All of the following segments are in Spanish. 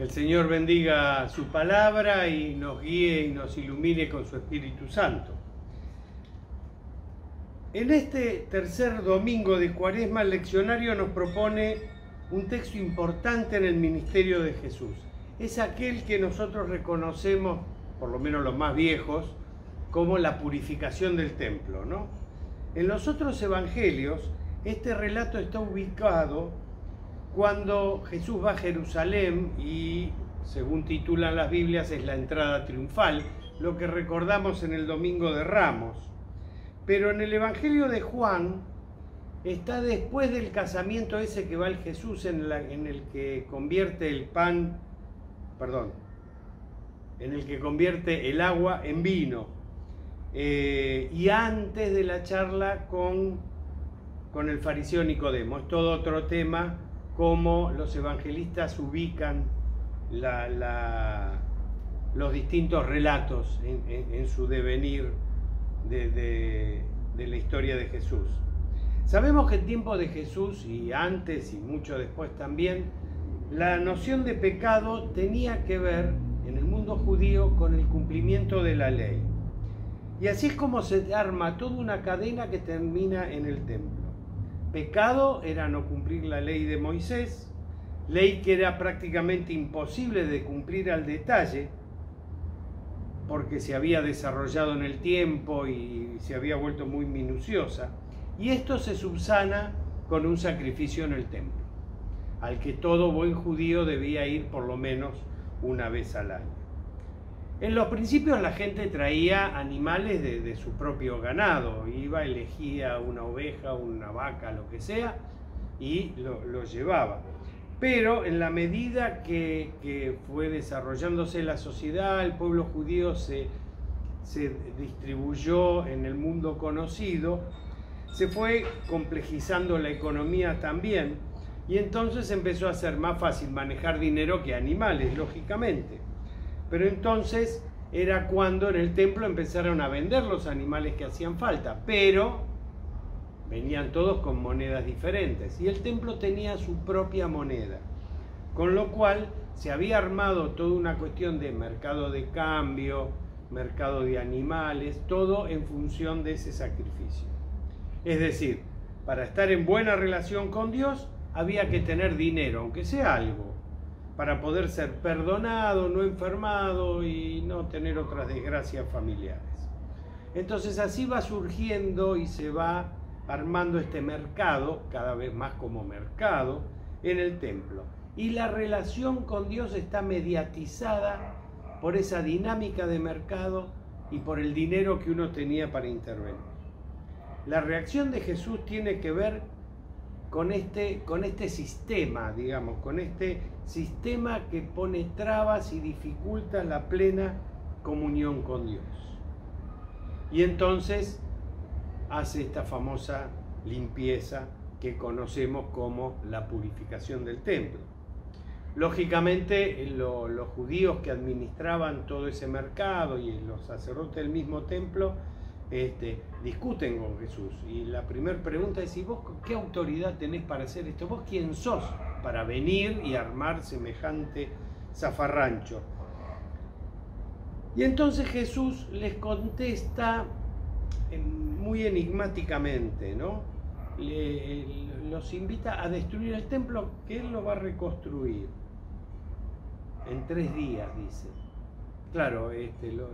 Que el Señor bendiga su palabra y nos guíe y nos ilumine con su Espíritu Santo. En este tercer domingo de Cuaresma, el leccionario nos propone un texto importante en el ministerio de Jesús. Es aquel que nosotros reconocemos, por lo menos los más viejos, como la purificación del templo, ¿no? En los otros evangelios, este relato está ubicado cuando Jesús va a Jerusalén y, según titulan las Biblias, es la entrada triunfal, lo que recordamos en el Domingo de Ramos. Pero en el Evangelio de Juan está después del casamiento ese que va el Jesús en el que convierte el pan, en el que convierte el agua en vino, y antes de la charla con el fariseo Nicodemo. Es todo otro tema, cómo los evangelistas ubican los distintos relatos en su devenir de la historia de Jesús. Sabemos que en tiempo de Jesús, y antes y mucho después también, la noción de pecado tenía que ver en el mundo judío con el cumplimiento de la ley. Y así es como se arma toda una cadena que termina en el templo. Pecado era no cumplir la ley de Moisés, ley que era prácticamente imposible de cumplir al detalle, porque se había desarrollado en el tiempo y se había vuelto muy minuciosa. Y esto se subsana con un sacrificio en el templo, al que todo buen judío debía ir por lo menos una vez al año. En los principios la gente traía animales de su propio ganado, iba, elegía una oveja, una vaca, lo que sea, y lo llevaba. Pero en la medida que fue desarrollándose la sociedad, el pueblo judío se distribuyó en el mundo conocido, se fue complejizando la economía también, y entonces empezó a ser más fácil manejar dinero que animales, lógicamente. Pero entonces era cuando en el templo empezaron a vender los animales que hacían falta, pero venían todos con monedas diferentes y el templo tenía su propia moneda, con lo cual se había armado toda una cuestión de mercado de cambio, mercado de animales, todo en función de ese sacrificio. Es decir, para estar en buena relación con Dios había que tener dinero, aunque sea algo, para poder ser perdonado, no enfermado y no tener otras desgracias familiares. Entonces así va surgiendo y se va armando este mercado, cada vez más como mercado, en el templo. Y la relación con Dios está mediatizada por esa dinámica de mercado y por el dinero que uno tenía para intervenir. La reacción de Jesús tiene que ver con este sistema, digamos, con este sistema que pone trabas y dificulta la plena comunión con Dios. Y entonces hace esta famosa limpieza que conocemos como la purificación del templo. Lógicamente, los judíos que administraban todo ese mercado y los sacerdotes del mismo templo discuten con Jesús. Y la primera pregunta es: ¿y vos qué autoridad tenés para hacer esto? ¿Vos quién sos para venir y armar semejante zafarrancho? Y entonces Jesús les contesta muy enigmáticamente, ¿no? Los invita a destruir el templo, que él lo va a reconstruir en 3 días, dice. Claro,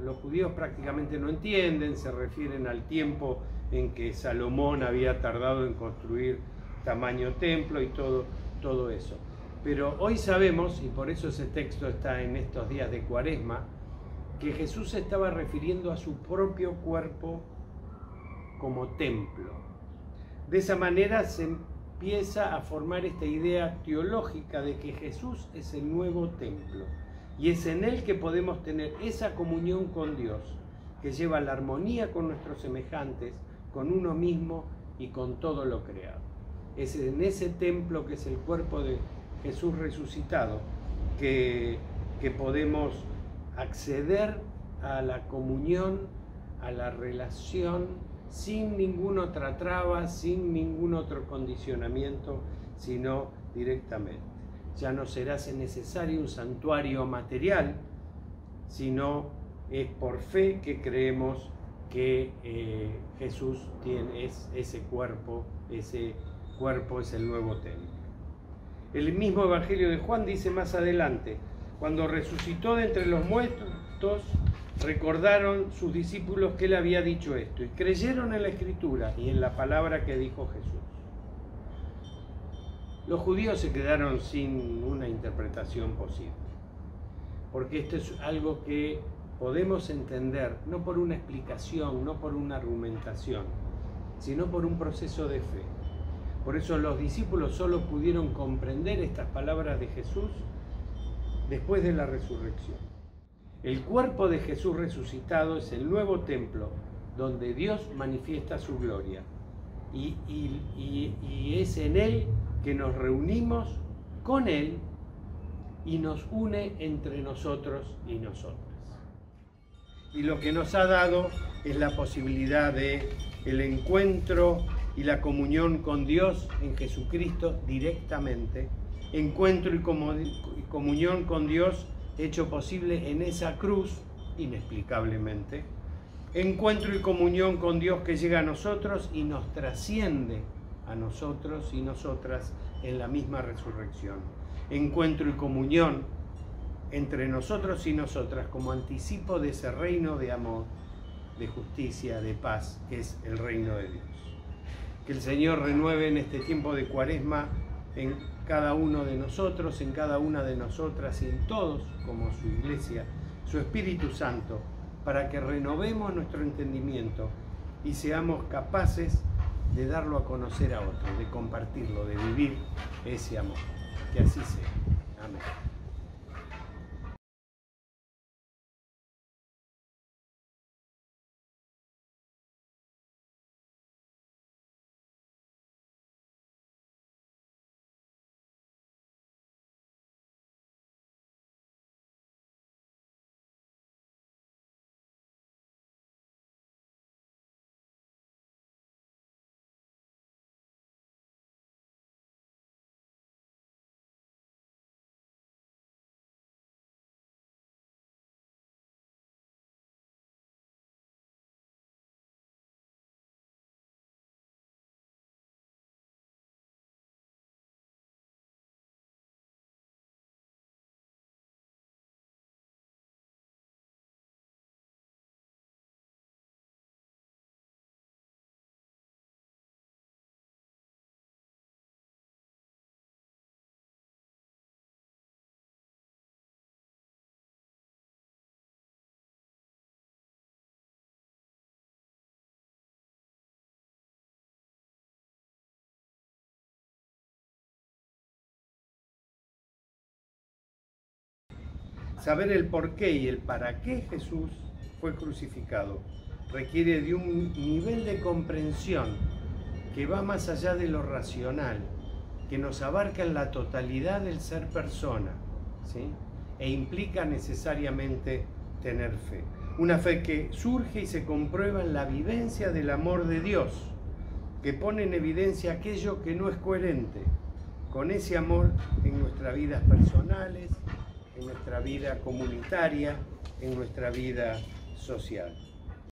los judíos prácticamente no entienden, se refieren al tiempo en que Salomón había tardado en construir tamaño templo y todo eso. Pero hoy sabemos, y por eso ese texto está en estos días de Cuaresma, que Jesús se estaba refiriendo a su propio cuerpo como templo. De esa manera se empieza a formar esta idea teológica de que Jesús es el nuevo templo. Y es en él que podemos tener esa comunión con Dios, que lleva la armonía con nuestros semejantes, con uno mismo y con todo lo creado. Es en ese templo, que es el cuerpo de Jesús resucitado, que podemos acceder a la comunión, a la relación, sin ninguna otra traba, sin ningún otro condicionamiento, sino directamente. ya no será necesario un santuario material, sino es por fe que creemos que Jesús tiene ese cuerpo es el nuevo templo. El mismo Evangelio de Juan dice más adelante: cuando resucitó de entre los muertos, recordaron sus discípulos que él había dicho esto y creyeron en la Escritura y en la palabra que dijo Jesús. Los judíos se quedaron sin una interpretación posible, porque esto es algo que podemos entender no por una explicación, no por una argumentación, sino por un proceso de fe. Por eso los discípulos solo pudieron comprender estas palabras de Jesús después de la resurrección. El cuerpo de Jesús resucitado es el nuevo templo donde Dios manifiesta su gloria y es en él que nos reunimos con él y nos une entre nosotros y nosotras. Y lo que nos ha dado es la posibilidad de el encuentro y la comunión con Dios en Jesucristo directamente, encuentro y comunión con Dios hecho posible en esa cruz, inexplicablemente, encuentro y comunión con Dios que llega a nosotros y nos trasciende a nosotros y nosotras en la misma resurrección, encuentro y comunión entre nosotros y nosotras como anticipo de ese reino de amor, de justicia, de paz, que es el reino de Dios. Que el Señor renueve en este tiempo de Cuaresma en cada uno de nosotros, en cada una de nosotras y en todos, como su Iglesia, su Espíritu Santo, para que renovemos nuestro entendimiento y seamos capaces de darlo a conocer a otros, de compartirlo, de vivir ese amor. Que así sea. Amén. Saber el por qué y el para qué Jesús fue crucificado requiere de un nivel de comprensión que va más allá de lo racional, que nos abarca en la totalidad del ser persona, ¿sí? E implica necesariamente tener fe. Una fe que surge y se comprueba en la vivencia del amor de Dios, que pone en evidencia aquello que no es coherente con ese amor en nuestras vidas personales, en nuestra vida comunitaria, en nuestra vida social.